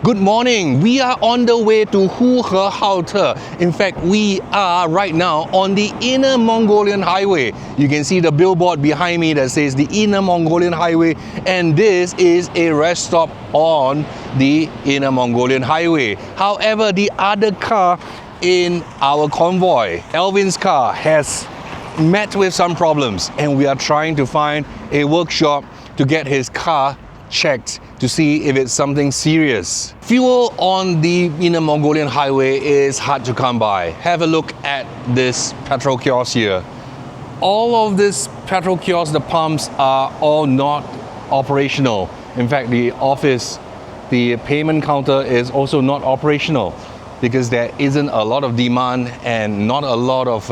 Good morning. We are on the way to Huhu. In fact, we are right now on the Inner Mongolian Highway. You can see the billboard behind me that says the Inner Mongolian Highway, and this is a rest stop on the Inner Mongolian Highway. However, the other car in our convoy, Alvin's car, has met with some problems, and we are trying to find a workshop to get his car checked to see if it's something serious. Fuel on the Inner Mongolian Highway is hard to come by. Have a look at this petrol kiosk here. All of this petrol kiosk, the pumps are all not operational. In fact, the office, the payment counter is also not operational because there isn't a lot of demand and not a lot of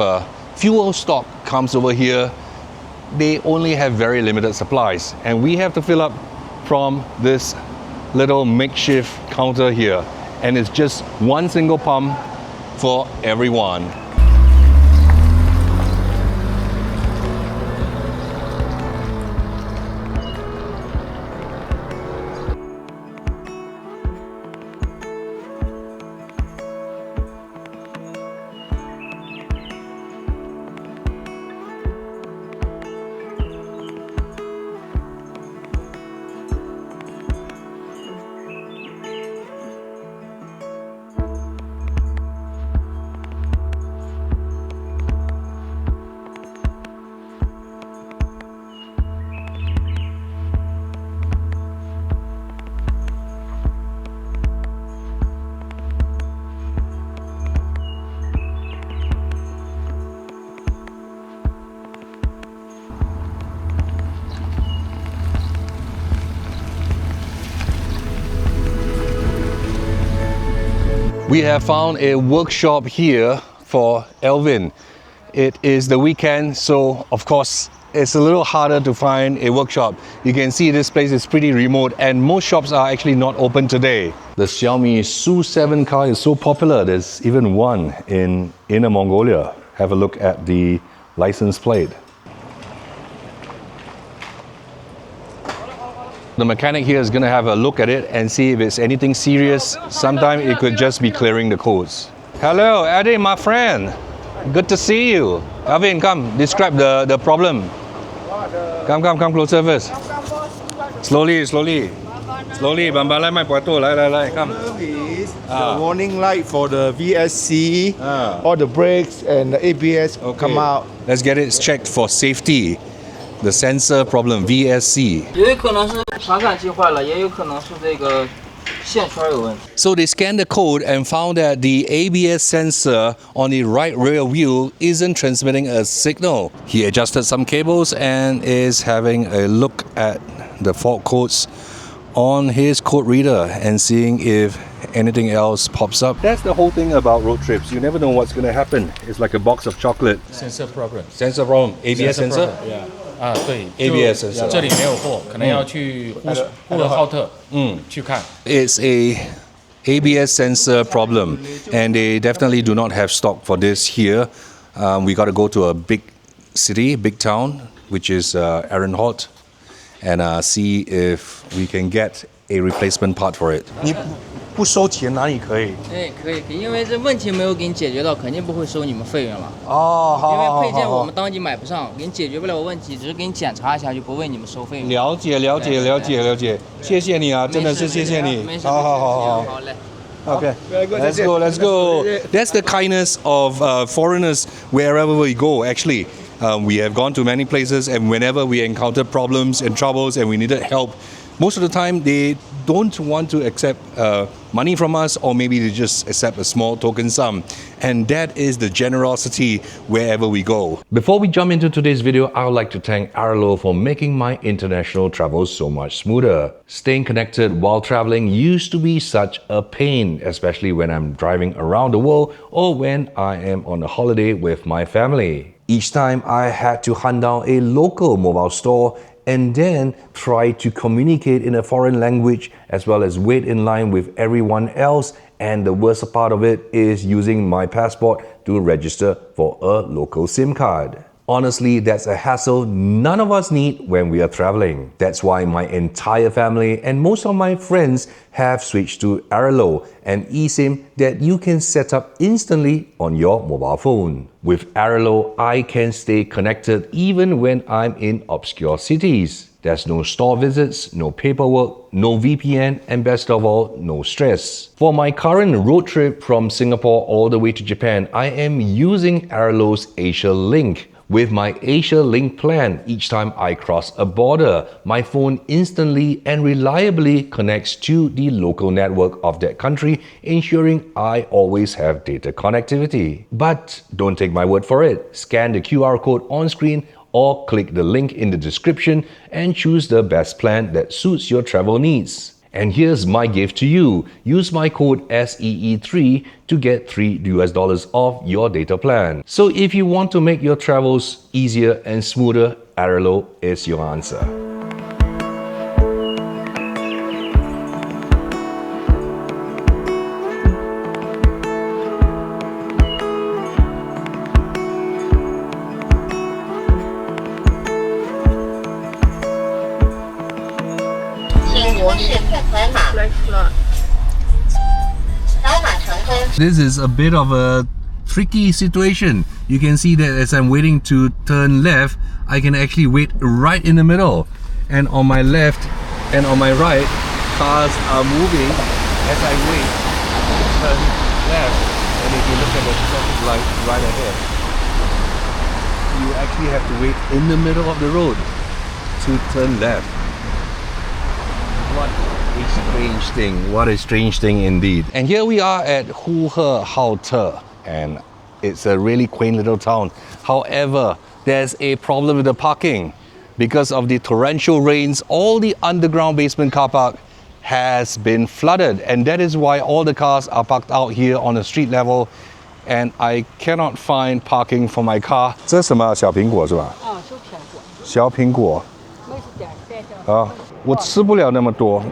fuel stock comes over here. They only have very limited supplies, and we have to fill up from this little makeshift counter here, and it's just one single pump for everyone. We have found a workshop here for Alvin. It is the weekend, so of course it's a little harder to find a workshop. You can see this place is pretty remote and most shops are actually not open today. The Xiaomi Su7 car is so popular, there's even one in Inner Mongolia. Have a look at the license plate. The mechanic here is going to have a look at it and see if it's anything serious. Sometimes it could just be clearing the codes. Hello, Eddie, my friend. Good to see you. Alvin, come, describe the problem. Come closer first. Slowly. Bambalai mai puato, lai, come. Is the warning light for the VSC, all the brakes and the ABS come out. Let's get it checked for safety. The sensor problem, VSC. So they scanned the code and found that the ABS sensor on the right rear wheel isn't transmitting a signal. He adjusted some cables and is having a look at the fault codes on his code reader and seeing if anything else pops up. That's the whole thing about road trips. You never know what's going to happen. It's like a box of chocolate. Sensor problem. Sensor problem. ABS sensor? Yeah. 对 ABS sensor. 这里没有货，可能要去呼和浩特去看。 It's a ABS sensor problem, and they definitely do not have stock for this here. We got to go to a big city, big town, which is Airalo, and see if we can get a replacement part for it. 不收钱哪里可以？可以，因为这问题没有给你解决到，肯定不会收你们费用了。哦，好。因为配件我们当即买不上，给你解决不了问题，只是给你检查一下，就不为你们收费用。了解，谢谢你啊，真的是谢谢你。好嘞。Okay, let's go. That's the kindness of foreigners wherever we go, actually. We have gone to many places, and whenever we encounter problems and troubles and we needed help, most of the time they don't want to accept money from us, or maybe they just accept a small token sum. And that is the generosity wherever we go. Before we jump into today's video, I would like to thank Airalo for making my international travels so much smoother. Staying connected while traveling used to be such a pain, especially when I'm driving around the world or when I am on a holiday with my family. Each time I had to hunt down a local mobile store and then try to communicate in a foreign language, as well as wait in line with everyone else. And the worst part of it is using my passport to register for a local SIM card. Honestly, that's a hassle none of us need when we are traveling. That's why my entire family and most of my friends have switched to Airalo, an eSIM that you can set up instantly on your mobile phone. With Airalo, I can stay connected even when I'm in obscure cities. There's no store visits, no paperwork, no VPN, and best of all, no stress. For my current road trip from Singapore all the way to Japan, I am using Airalo's Asia Link. With my Asia Link plan, each time I cross a border, my phone instantly and reliably connects to the local network of that country, ensuring I always have data connectivity. But don't take my word for it. Scan the QR code on screen or click the link in the description and choose the best plan that suits your travel needs. And here's my gift to you. Use my code SEE3 to get $3 off your data plan. So if you want to make your travels easier and smoother, Airalo is your answer. This is a bit of a tricky situation. You can see that as I'm waiting to turn left, I can actually wait right in the middle. And on my left and on my right, cars are moving as I wait to turn left. And if you look at the traffic light right ahead, you actually have to wait in the middle of the road to turn left. What a strange thing. What a strange thing indeed. And here we are at Huhu, and it's a really quaint little town. However, there's a problem with the parking. Because of the torrential rains, all the underground basement car park has been flooded, and that is why all the cars are parked out here on the street level, and I cannot find parking for my car. 这是什么小苹果是吧？小苹果。啊，我吃不了那么多，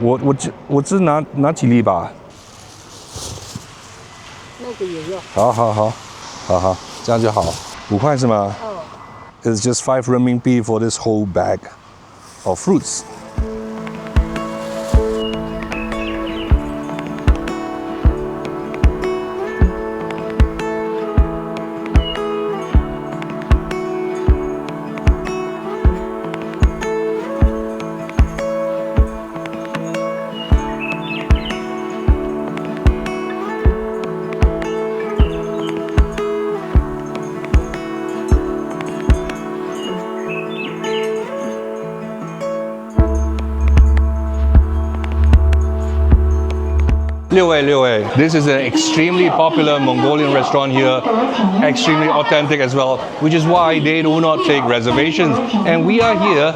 我只拿几粒吧。那个也要。好，这样就好。5块是吗？It's just 5 renminbi for this whole bag of fruits. This is an extremely popular Mongolian restaurant here, extremely authentic as well, which is why they do not take reservations. And we are here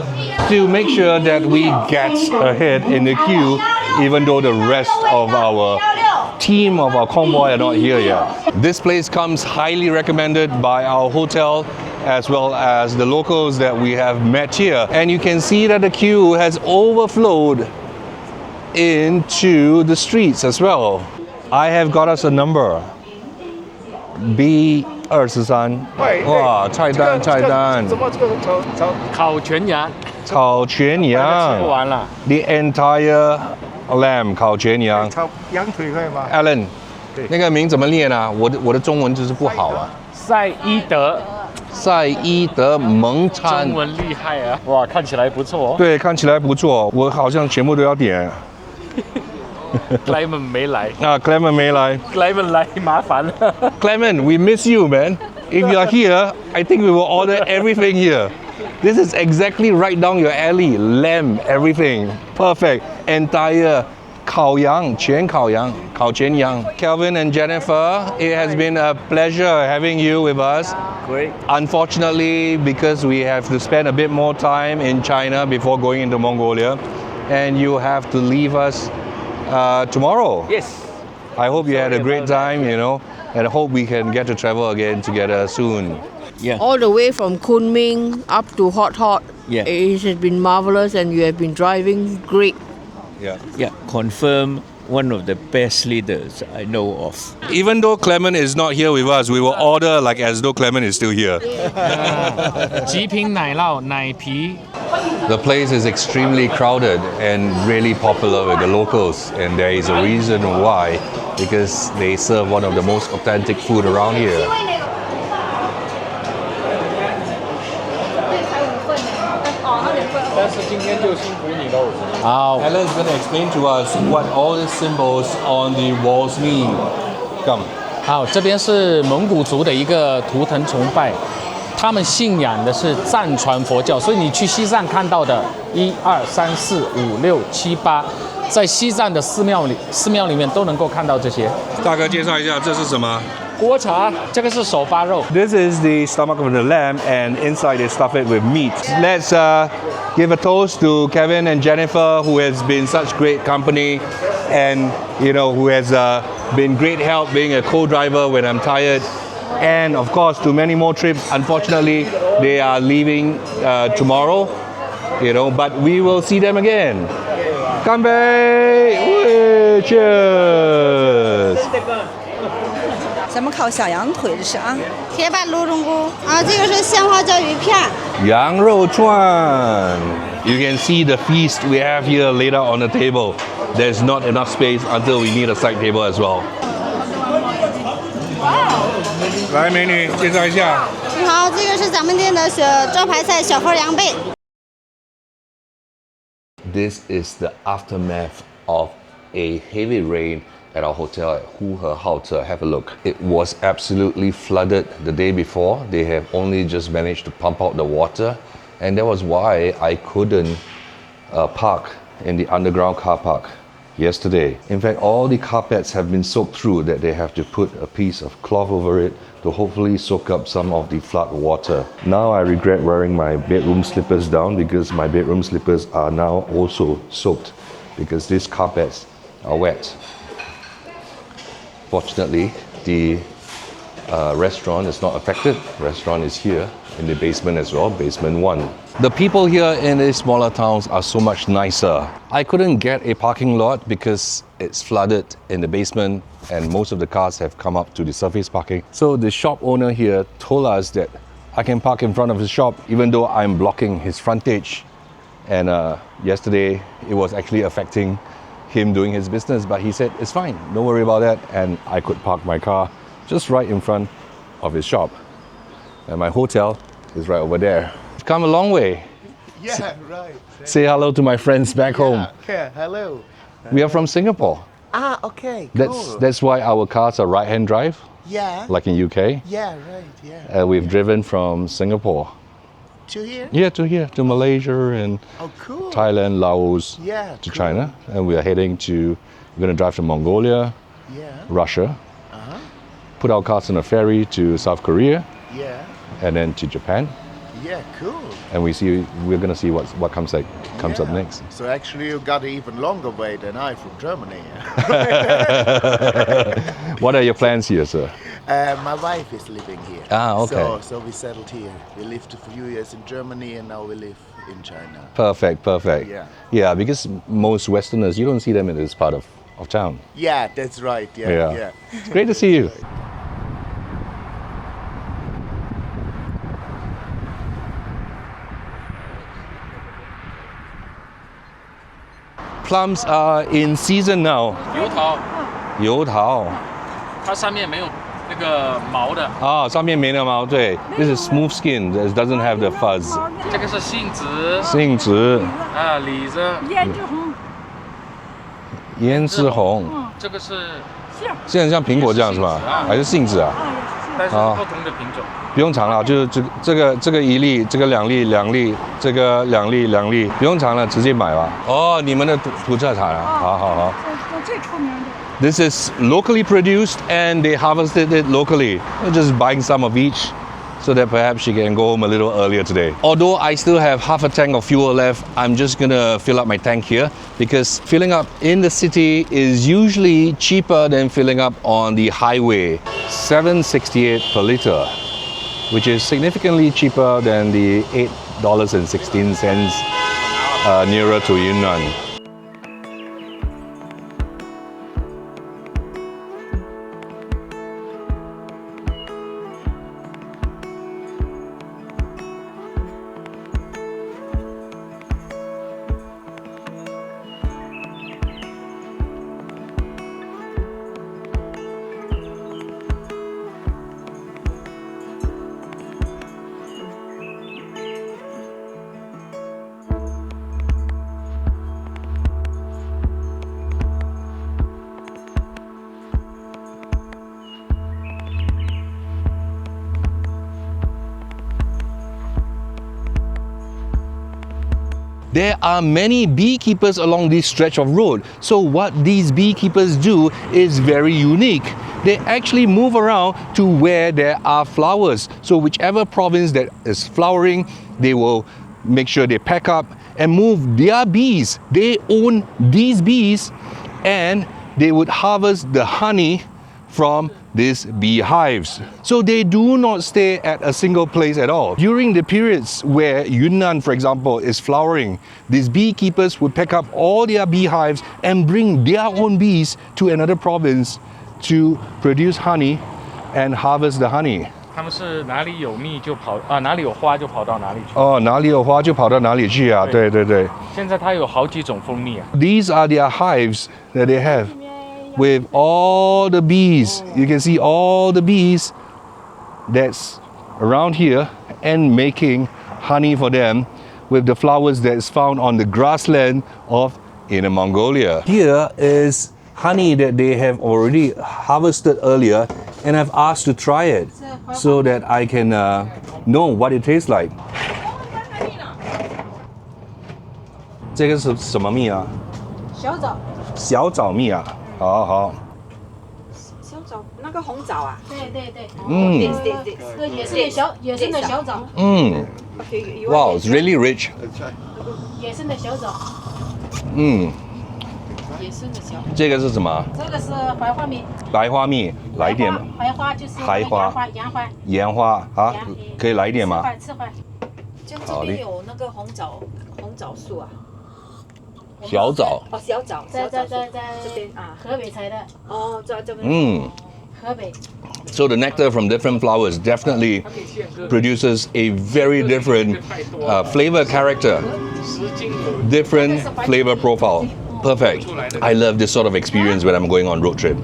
to make sure that we get ahead in the queue, even though the rest of our team of our convoy are not here yet. This place comes highly recommended by our hotel as well as the locals that we have met here. And you can see that the queue has overflowed into the streets as well. I have got us a number B23. 哇，菜单。怎么这个烤全羊，烤全羊。吃完了。The entire lamb 烤全羊。炒羊腿可以吗 Alan， 那个名怎么念啊？我的中文就是不好啊。赛伊德。赛伊德蒙餐。中文厉害啊！哇，看起来不错哦。对，看起来不错。我好像全部都要点。Clement 没来。Clement 没来。Clement 来麻烦了。Clement, we miss you, man. If you are here, I think we will order everything here. This is exactly right down your alley. Lamb, everything. Perfect. Entire 烤羊，全烤羊，烤全羊。Kelvin and Jennifer, it has been a pleasure having you with us. Great. Unfortunately, because we have to spend a bit more time in China before going into Mongolia, and you have to leave us tomorrow. Yes. I hope you had a great time, you know, and I hope we can get to travel again together soon. Yeah. All the way from Kunming up to Hot. Yeah. It has been marvelous, and you have been driving great. Yeah. Yeah. Confirm one of the best leaders I know of. Even though Clement is not here with us, we will order like as though Clement is still here. 极品奶酪奶皮 The place is extremely crowded and really popular with the locals, and there is a reason why, because they serve one of the most authentic food around here. Alan's going to explain to us what all the symbols on the walls mean. Come. 好，这边是蒙古族的一个图腾崇拜，他们信仰的是藏传佛教，所以你去西藏看到的1、2、3、4、5、6、7、8，在西藏的寺庙里面都能够看到这些。大哥介绍一下，这是什么？锅茶，这个是手扒肉。 This is the stomach of the lamb, and inside they stuff it with meat. Let's give a toast to Kevin and Jennifer, who has been such great company, and who has been great help being a co-driver when I'm tired. And of course, to many more trips. Unfortunately, they are leaving tomorrow, but we will see them again. Kanbei! Cheers! 咱们烤小羊腿这是啊，铁板卤冬菇啊，这个是鲜花椒鱼片。羊肉串. You can see the feast we have here laid out on the table. There's not enough space until we need a side table as well. 来，美女，介绍一下。你好，这个是咱们店的招牌菜小河羊背。This is the aftermath of a heavy rain at our hotel at Huhu. Have a look. It was absolutely flooded the day before. They have only just managed to pump out the water, and that was why I couldn't park in the underground car park yesterday. In fact, all the carpets have been soaked through that they have to put a piece of cloth over it to hopefully soak up some of the flood water. Now I regret wearing my bedroom slippers down because my bedroom slippers are now also soaked because these carpets are wet. Fortunately, the restaurant is not affected. Restaurant is here in the basement as well, basement 1. The people here in these smaller towns are so much nicer. I couldn't get a parking lot because it's flooded in the basement and most of the cars have come up to the surface parking. So the shop owner here told us that I can park in front of his shop even though I'm blocking his frontage. And yesterday it was actually affecting him doing his business, but he said it's fine, don't worry about that, and I could park my car just right in front of his shop. And my hotel is right over there. I've come a long way. Yeah, right. Say hello to my friends back home. Yeah, hello. We are from Singapore. Ah, okay, cool. That's why our cars are right-hand drive, Yeah. like in UK. Yeah, right, yeah. We've driven from Singapore. To here? Yeah, to here, to Malaysia and Oh, cool. Thailand, Laos, Yeah, to cool. China. And we're going to drive to Mongolia, Yeah. Russia, Uh-huh. put our cars on a ferry to South Korea, Yeah. and then to Japan. Yeah, cool. And we're going to see what comes up Yeah. next. So actually you got an even longer way than I from Germany. What are your plans here, sir? My wife is living here. Ah, okay. So we settled here. We lived a few years in Germany and now we live in China. Perfect. Yeah. Yeah, because most Westerners, you don't see them in this part of town. Yeah, that's right. Yeah. It's great to see you. Plums are in season now. 油桃，油桃它上面没有那个毛的。啊，上面没有毛，对。This is smooth skin. It doesn't have the fuzz. 这个是杏子杏子、啊，李子，胭脂红，这个是，现在像苹果这样是吧？还是杏子啊？但是不同的品种。不用尝了，就是这个一粒，这个两粒，这个两粒，不用尝了，直接买吧。哦，你们的土特产啊，好。最出名的。This is locally produced and they harvested it locally. We're just buying some of each so that perhaps she can go home a little earlier today. Although I still have half a tank of fuel left, I'm just gonna fill up my tank here because filling up in the city is usually cheaper than filling up on the highway. $7.68 per liter, which is significantly cheaper than the $8.16 nearer to Yunnan. there are many beekeepers along this stretch of road. So what these beekeepers do is very unique. They actually move around to where there are flowers. So whichever province that is flowering, they will make sure they pack up and move their bees. They own these bees and they would harvest the honey from these beehives. So they do not stay at a single place at all. During the periods where Yunnan, for example, is flowering, these beekeepers would pack up all their beehives and bring their own bees to another province to produce honey and harvest the honey. 他们是哪里有蜜就跑啊，哪里有花就跑到哪里去。哦，哪里有花就跑到哪里去啊？对对对。现在它有好几种蜂蜜啊。These are their hives that they have with all the bees. You can see all the bees that's around here and making honey for them with the flowers that is found on the grassland of Inner Mongolia. Here is honey that they have already harvested earlier, and I've asked to try it so that I can know what it tastes like. 这个是什么蜜啊？小枣，小枣蜜啊，好好。小枣那个红枣啊？对对对。对，这个野生的小枣。Wow, it's really rich. 野生的小枣。野生的小。这个是什么？这个是白花蜜。白花蜜，来一点吗？白花就是白花盐花。盐花啊，可以来一点吗？吃饭。就这边有那个红枣树啊。小枣。哦，小枣，在这边啊，河北采的。哦，在这边。河北。So the nectar from different flowers definitely produces a very different flavor character, different flavor profile. Perfect. I love this sort of experience when I'm going on road trip.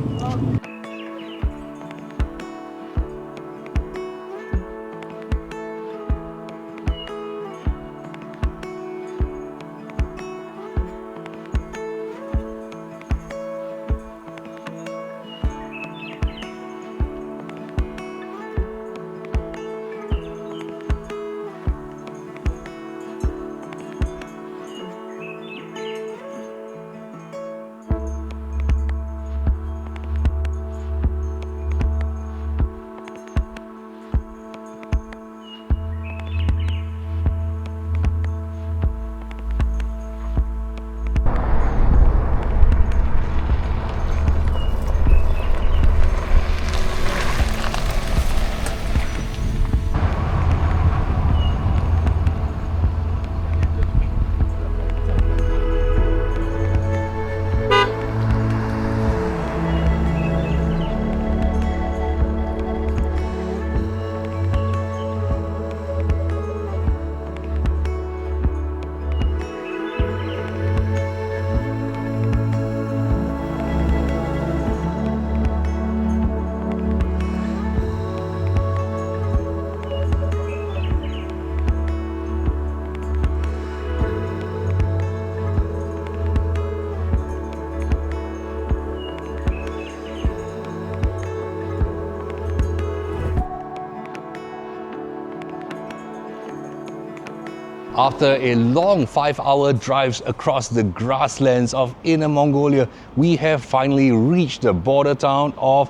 After a long 5-hour drive across the grasslands of Inner Mongolia, we have finally reached the border town of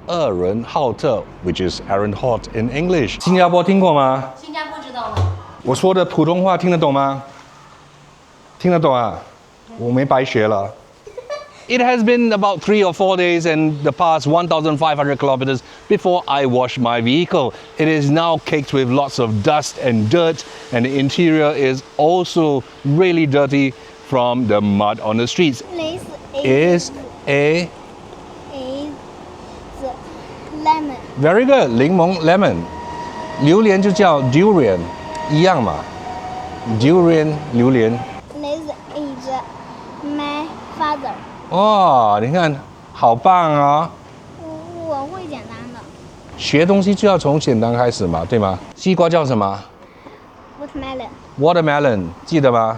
Airalo, which is Airalo in English. 新加坡听过吗？新加坡知道吗？我说的普通话听得懂吗？听得懂啊？我没白学了。It has been about 3 or 4 days and the past 1,500 kilometers before I washed my vehicle. It is now caked with lots of dust and dirt, and the interior is also really dirty from the mud on the streets. Is a lemon. Very good, 柠檬 lemon. 榴莲就叫 durian, 一样嘛 durian 榴莲。 This is my father. 哇，你看，好棒啊！我会简单的。学东西就要从简单开始嘛，对吗？西瓜叫什么 Watermelon.？Watermelon， 记得吗？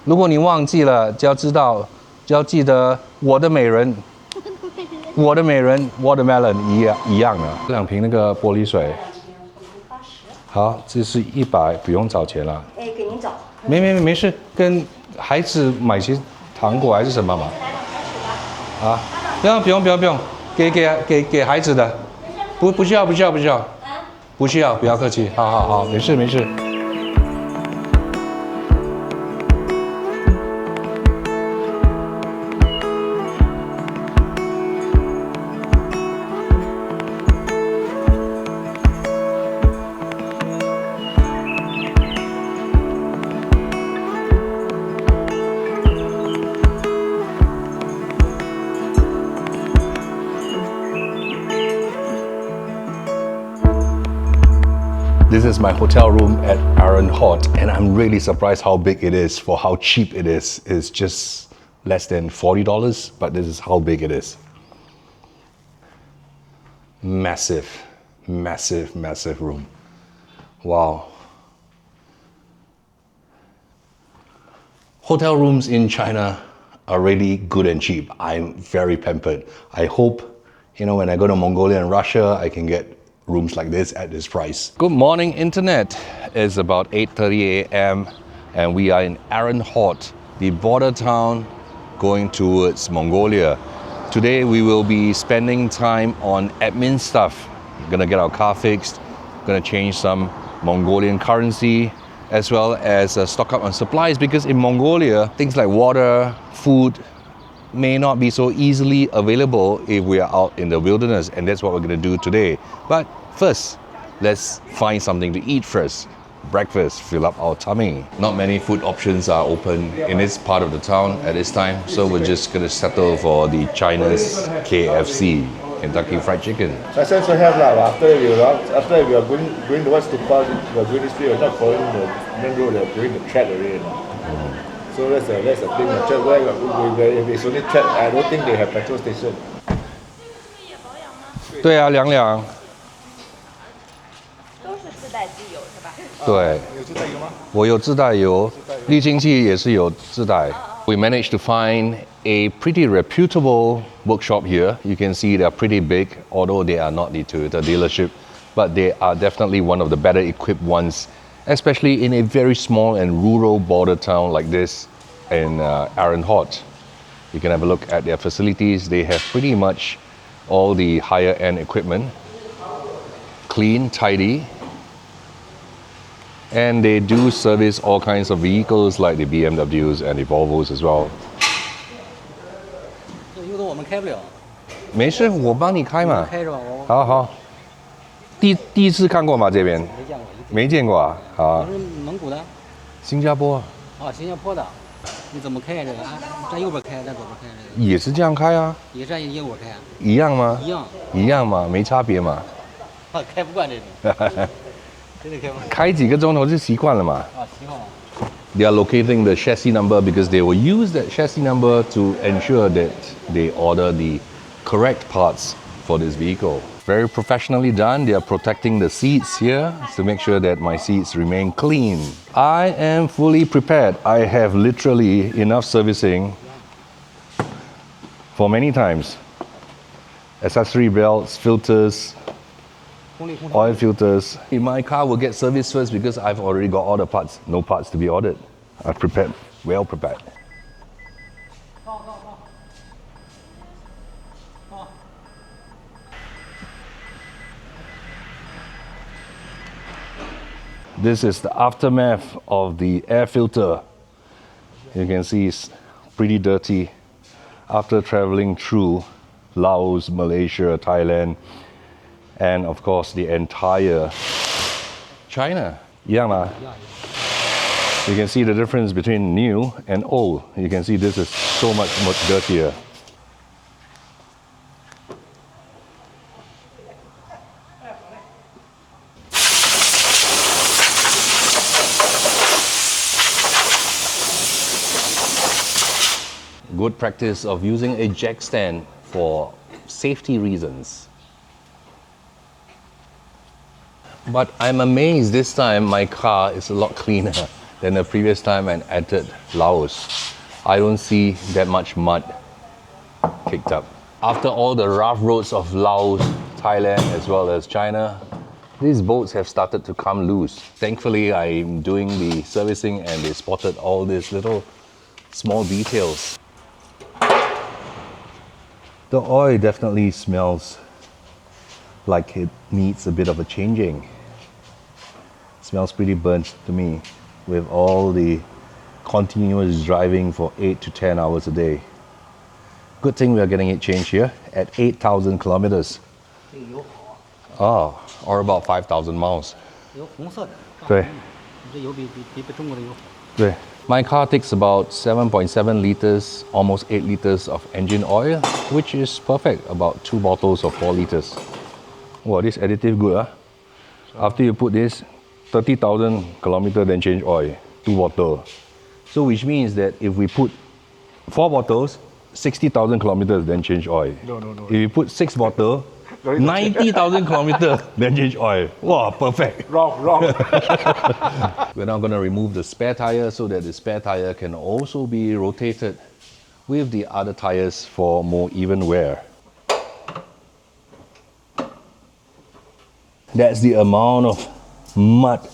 如果你忘记了，就要记得我的美人。我的美人 ，watermelon 一样的。2瓶那个玻璃水。好，这是100，不用找钱了。哎，给您找。没事，跟孩子买些糖果还是什么嘛？啊，不用，给孩子的，不需要，不需要，不要客气，好，没事。This is my hotel room at Airalo, and I'm really surprised how big it is for how cheap it is. It's just less than $40, but this is how big it is. Massive room. Wow. Hotel rooms in China are really good and cheap. I'm very pampered. I hope, when I go to Mongolia and Russia, I can get rooms like this at this price. Good morning, internet. It's about 8:30 a.m. and we are in Airalo, the border town going towards Mongolia. Today we will be spending time on admin stuff. Gonna get our car fixed, gonna change some Mongolian currency, as well as stock up on supplies, because in Mongolia, things like water, food, may not be so easily available if we are out in the wilderness, and that's what we're going to do today. But first, let's find something to eat first. Breakfast, fill up our tummy. Not many food options are open in this part of the town at this time, so we're just going to settle for the China's KFC, Kentucky Fried Chicken. License we have lah. After we are going towards Tupa, we are going this way. We're not following the main road. We're going the track already. So that's the thing. The track where it's only track. I don't think they have petrol station. 对啊，凉。都是自带机油是吧？对。有自带油吗？我有自带油，滤清器也是有自带。We managed to find a pretty reputable workshop here. You can see they're pretty big, although they are not the Toyota dealership, but they are definitely one of the better equipped ones, especially in a very small and rural border town like this in Airalo. You can have a look at their facilities. They have pretty much all the higher end equipment, clean, tidy, and they do service all kinds of vehicles like the BMWs and the Volvos as well. 有的我们开不了，没事，我帮你开嘛。开着吧，我好。第一次看过吗？这边没见过。没见过啊。好。我是蒙古的。新加坡。哦，新加坡的。你怎么开这个啊？站右边开，站左边开这个。也是这样开啊。也是按右边开啊。一样吗？一样。一样吗？没差别嘛。开不惯这种。真的开不惯。开几个钟头就习惯了嘛。啊，习惯了。They are locating the chassis number because they will use that chassis number to ensure that they order the correct parts for this vehicle. Very professionally done. They are protecting the seats here to make sure that my seats remain clean. I am fully prepared. I have literally enough servicing for many times. Accessory belts, filters, oil filters. My car will get serviced first because I've already got all the parts. No parts to be ordered. I've prepared, well prepared. This is the aftermath of the air filter. You can see it's pretty dirty after traveling through Laos, Malaysia, Thailand, and of course the entire China. Yeah, you can see the difference between new and old. You can see this is so much dirtier. Good practice of using a jack stand for safety reasons. But I'm amazed this time my car is a lot cleaner than the previous time I entered Laos. I don't see that much mud kicked up. After all the rough roads of Laos, Thailand, as well as China, These bolts have started to come loose. Thankfully, I'm doing the servicing and they spotted all these little small details. The oil definitely smells like it needs a bit of a changing. It smells pretty burnt to me with all the continuous driving for 8 to 10 hours a day. Good thing we are getting it changed here at 8,000 kilometers. Oh, or about 5,000 miles. 对. My car takes about 7.7 liters, almost 8 liters of engine oil, which is perfect, about 2 bottles of 4 liters. Wow, this additive good, huh? After you put this, 30,000 kilometers then change oil, 2 bottles. So which means that if we put 4 bottles, 60,000 kilometers then change oil. No. If you put 6 bottles, 90,000 kilometers then change oil. Wow, perfect. Wrong. We're now going to remove the spare tire so that the spare tire can also be rotated with the other tires for more even wear. That's the amount of mud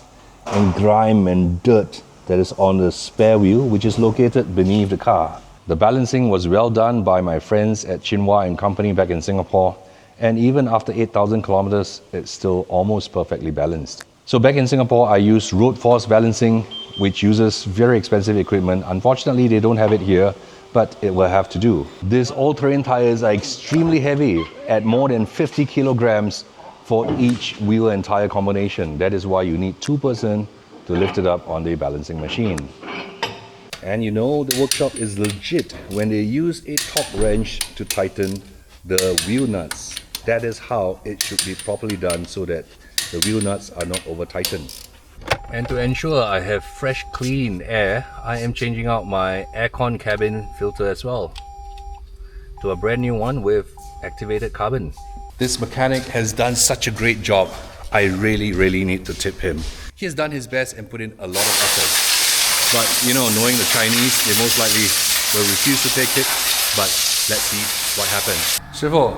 and grime and dirt that is on the spare wheel, which is located beneath the car. The balancing was well done by my friends at Chinhua and Company back in Singapore, and even after 8,000 kilometers, it's still almost perfectly balanced. So back in Singapore, I used road force balancing, which uses very expensive equipment. Unfortunately, they don't have it here, but it will have to do. These all-terrain tires are extremely heavy, at more than 50 kilograms for each wheel and tire combination. That is why you need 2 persons to lift it up on the balancing machine. And you know the workshop is legit when they use a top wrench to tighten the wheel nuts. That is how it should be properly done so that the wheel nuts are not over tightened. And to ensure I have fresh clean air, I am changing out my aircon cabin filter as well to a brand new one with activated carbon. This mechanic has done such a great job. I really need to tip him. He has done his best and put in a lot of effort. But you know, knowing the Chinese, they most likely will refuse to take it. But let's see what happens. 师傅，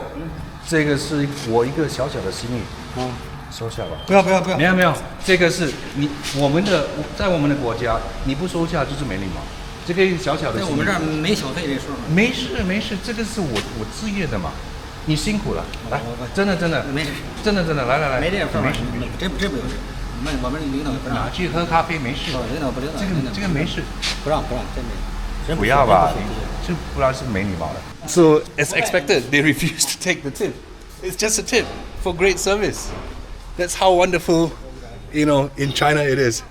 这个是我一个小小的心意。收下吧。不要。没有，这个是你我们的，在我们的国家，你不收下就是没礼貌。这个小小的心意。在我们这儿没小费这事儿。没事，这个是我自愿的嘛。你辛苦了，来，真的，没事，真的，来，没这事儿，没事，真不有事。我们领导不让。拿去喝咖啡没事。领导不领导。这个没事。不让，真没。不要吧，这不然是没礼貌的。So as expected, they refused to take the tip. It's just a tip for great service. That's how wonderful, you know, in China it is.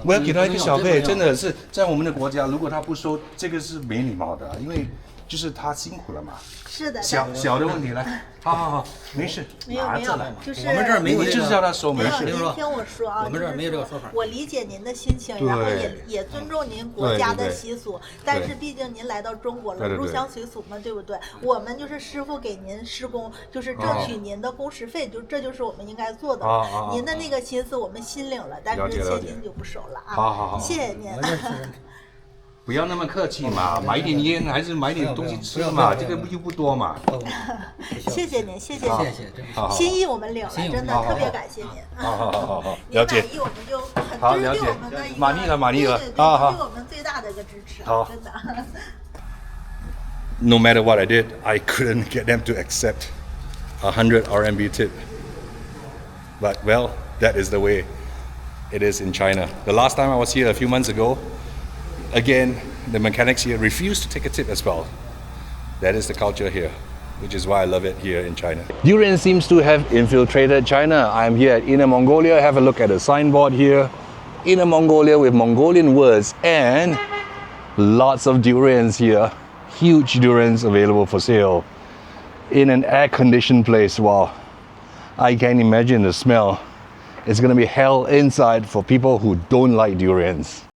我要给他一个小费，真的是在我们的国家，如果他不收，这个是没礼貌的，因为就是他辛苦了嘛。是的。小的问题来，好，没事，拿着来。就是我们这儿没有，你就是叫他收，没事。您听我说啊，我们这儿没有这个说法。我理解您的心情，然后也尊重您国家的习俗，但是毕竟您来到中国了，入乡随俗嘛，对不对？我们就是师傅给您施工，就是争取您的工时费，这就是我们应该做的。您的那个心思我们心领了，但是现金就不收了啊。好，谢谢您。不要那么客气嘛，买一点烟还是买点东西吃嘛，这个又不多嘛。谢谢您，谢谢，心意我们领了，真的特别感谢您。好，了解。您满意我们就很，这是对我们的一个满意了，对，对我们最大的一个支持，真的。No matter what I did, I couldn't get them to accept 100 RMB tip. But well, that is the way it is in China. The last time I was here a few months ago, again, the mechanics here refused to take a tip as well. That is the culture here, which is why I love it here in China. Durian seems to have infiltrated China. I'm here at Inner Mongolia. Have a look at the signboard here. Inner Mongolia with Mongolian words and lots of durians here. Huge durians available for sale in an air-conditioned place. Wow, I can imagine the smell. It's gonna be hell inside for people who don't like durians.